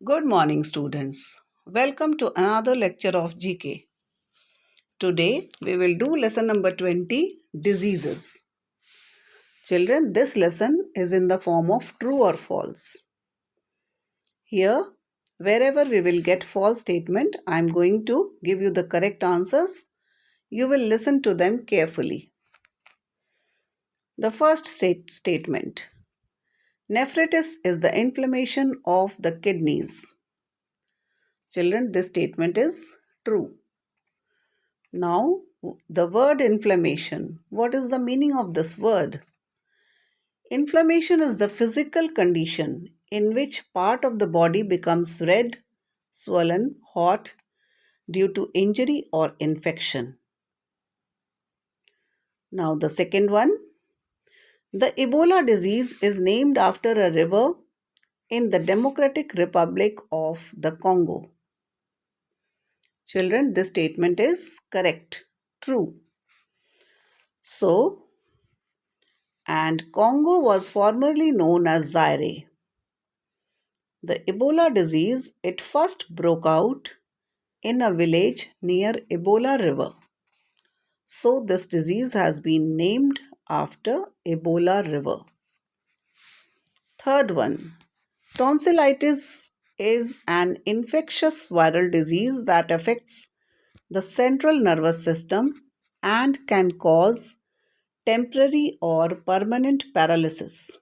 Good morning, students. Welcome to another lecture of GK. Today we will do lesson number 20 Diseases. Children, this lesson is in the form of true or false. Here, wherever we will get false statement, I am going to give you the correct answers. You will listen to them carefully. The first statement Nephritis is the inflammation of the kidneys. Children, this statement is true. Now, the word inflammation. What is the meaning of this word? Inflammation is the physical condition in which part of the body becomes red, swollen, hot due to injury or infection. Now, the second one. The Ebola disease is named after a river in the Democratic Republic of the Congo. Children, this statement is correct, true. So, and Congo was formerly known as Zaire. The Ebola disease, it first broke out in a village near Ebola River. So this disease has been named after Ebola River. Third one, tonsillitis is an infectious viral disease that affects the central nervous system and can cause temporary or permanent paralysis.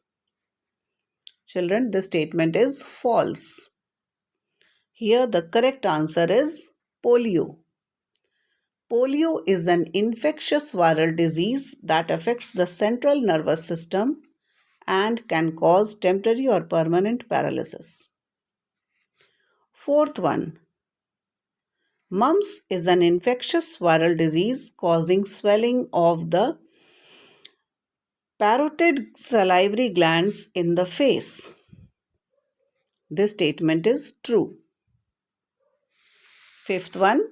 Children, this statement is false. Here the correct answer is polio. Polio is an infectious viral disease that affects the central nervous system and can cause temporary or permanent paralysis. Fourth one, mumps is an infectious viral disease causing swelling of the parotid salivary glands in the face. This statement is true. Fifth one,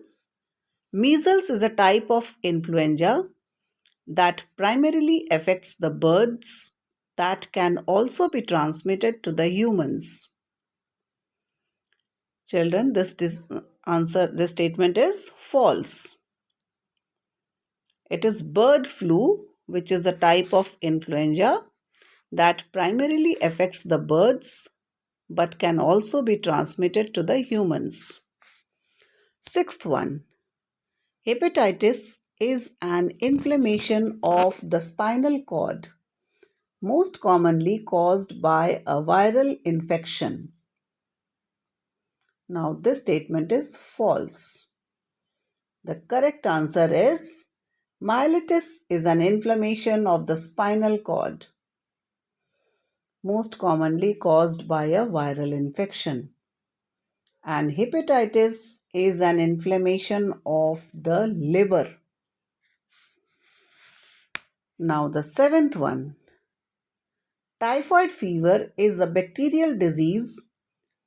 measles is a type of influenza that primarily affects the birds that can also be transmitted to the humans. Children, this statement is false. It is bird flu, which is a type of influenza that primarily affects the birds but can also be transmitted to the humans. Sixth one, hepatitis is an inflammation of the spinal cord, most commonly caused by a viral infection. Now, this statement is false. The correct answer is myelitis is an inflammation of the spinal cord, most commonly caused by a viral infection. And hepatitis is an inflammation of the liver. Now, the seventh one. Typhoid fever is a bacterial disease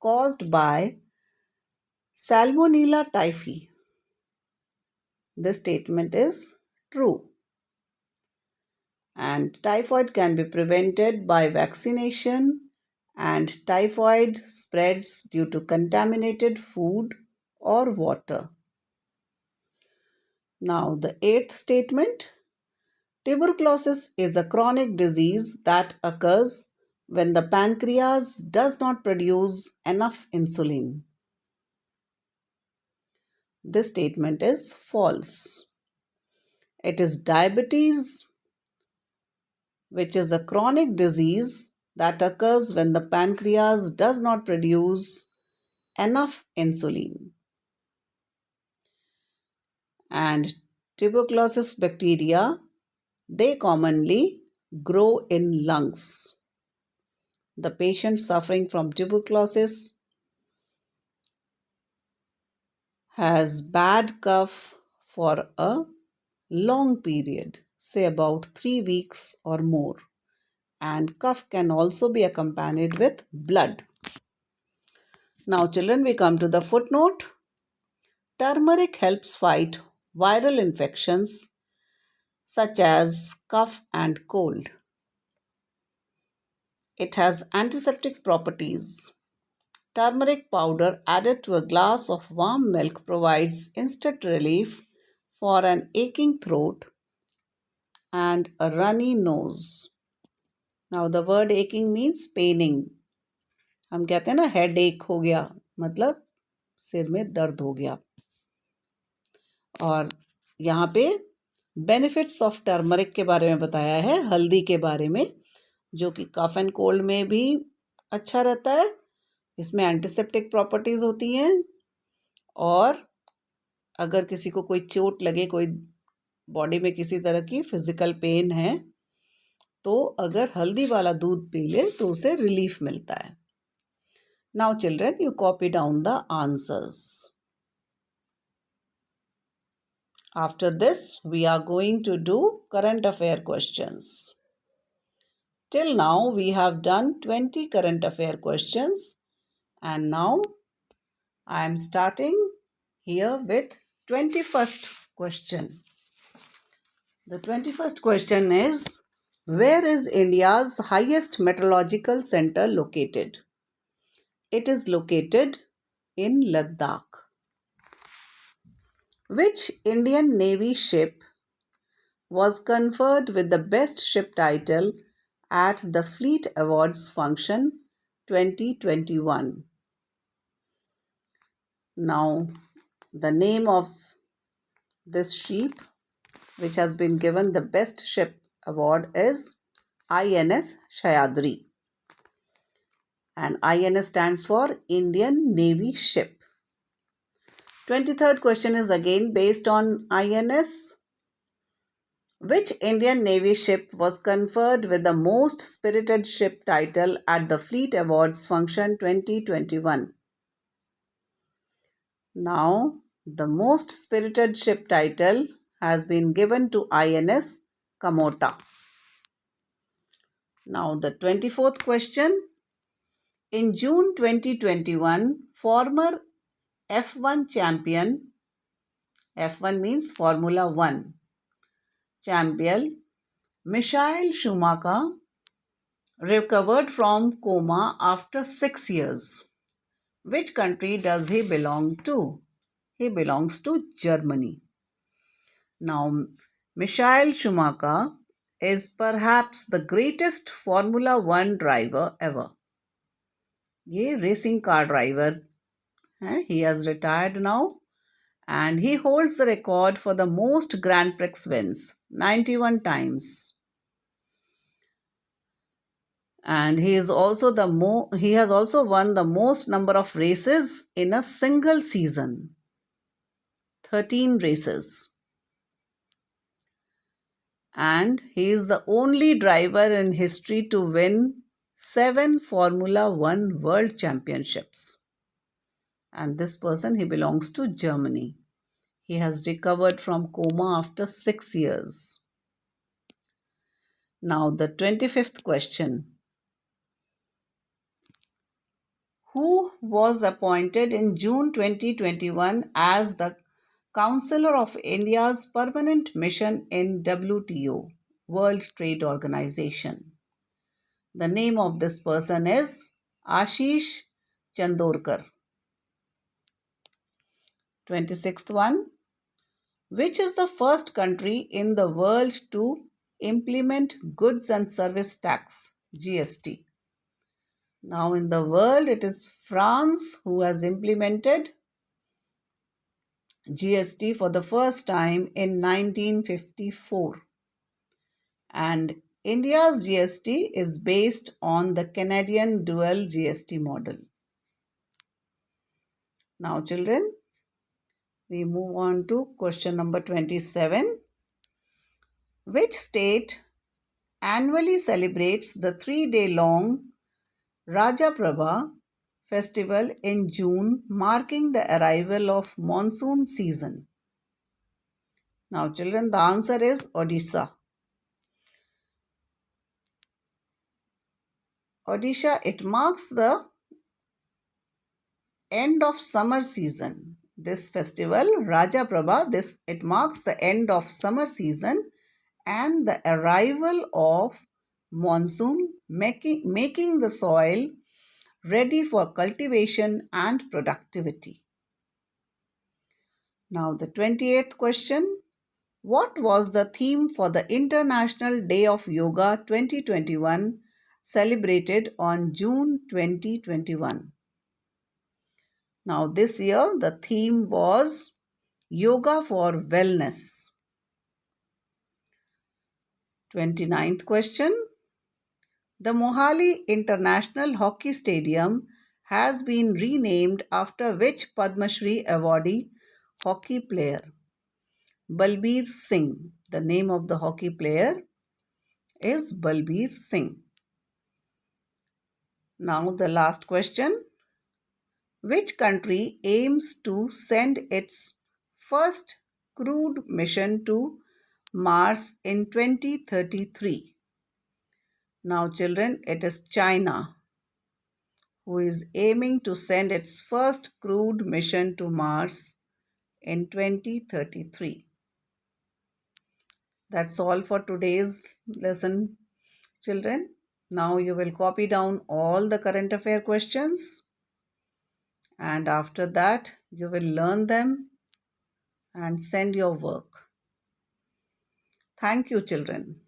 caused by Salmonella typhi. This statement is true. And typhoid can be prevented by vaccination, and typhoid spreads due to contaminated food or water. Now, the eighth statement. Tuberculosis is a chronic disease that occurs when the pancreas does not produce enough insulin. This statement is false. It is diabetes, which is a chronic disease that occurs when the pancreas does not produce enough insulin. And tuberculosis bacteria, they commonly grow in lungs. The patient suffering from tuberculosis has bad cough for a long period, say about 3 weeks or more, and cough can also be accompanied with blood. Now, children, we come to the footnote. Turmeric helps fight viral infections such as cough and cold. It has antiseptic properties. Turmeric powder added to a glass of warm milk provides instant relief for an aching throat and a runny nose. Now the word aching means paining. हम कहते हैं ना head एक हो गया, मतलब सिर में दर्द हो गया. और यहाँ पे बेनिफिट्स ऑफ टर्मरिक के बारे में बताया है, हल्दी के बारे में, जो कि कफ एंड कोल्ड में भी अच्छा रहता है. इसमें एंटीसेप्टिक प्रॉपर्टीज होती हैं, और अगर किसी को कोई चोट लगे, कोई बॉडी में किसी तरह की फिजिकल पेन है, तो अगर हल्दी वाला दूध पी ले तो उसे रिलीफ मिलता है. Now children, you copy down the answers. After this, we are going to do current affair questions. Till now, we have done 20 current affair questions, and now I am starting here with 21st question. The 21st question is, where is India's highest meteorological center located? It is located in Ladakh. Which Indian Navy ship was conferred with the Best Ship title at the Fleet Awards function 2021? Now, the name of this ship which has been given the Best Ship award is INS Shayadri. And INS stands for Indian Navy Ship. 23rd question is again based on INS. Which Indian Navy ship was conferred with the Most Spirited Ship title at the Fleet Awards function 2021? Now, the Most Spirited Ship title has been given to INS Kamota. Now, the 24th question. In June 2021, former F1 champion, F1 means Formula 1, champion Michael Schumacher recovered from coma after 6 years. Which country does he belong to? He belongs to Germany. Now, Michael Schumacher is perhaps the greatest Formula 1 driver ever. ये racing car driver है. He has retired now, and he holds the record for the most Grand Prix wins, 91 times. And he has also won the most number of races in a single season, 13 races. And he is the only driver in history to win 7 Formula 1 World Championships. And this person, he belongs to Germany. He has recovered from coma after 6 years. Now, the 25th question. Who was appointed in June 2021 as the Counselor of India's permanent mission in WTO, World Trade Organization? The name of this person is Ashish Chandorkar. 26th one. Which is the first country in the world to implement Goods and Service Tax, GST? Now, in the world, it is France who has implemented GST for the first time in 1954. And India's GST is based on the Canadian dual GST model. Now, children, we move on to question number 27. Which state annually celebrates the 3-day-long Raja Prabha festival in June, marking the arrival of monsoon season? Now, children, the answer is Odisha. Odisha, it marks the end of summer season. This festival, Raja Prabha, it marks the end of summer season and the arrival of monsoon, making the soil ready for cultivation and productivity. Now, the 28th question. What was the theme for the International Day of Yoga 2021 celebrated on June 2021? Now, this year the theme was Yoga for Wellness. 29th question. The Mohali International Hockey Stadium has been renamed after which Padma Shri awardee hockey player? Balbir Singh. The name of the hockey player is Balbir Singh. Now the last question. Which country aims to send its first crewed mission to Mars in 2033? Now children, it is China who is aiming to send its first crewed mission to Mars in 2033. That's all for today's lesson, children. Now you will copy down all the current affair questions, and after that you will learn them and send your work. Thank you, children.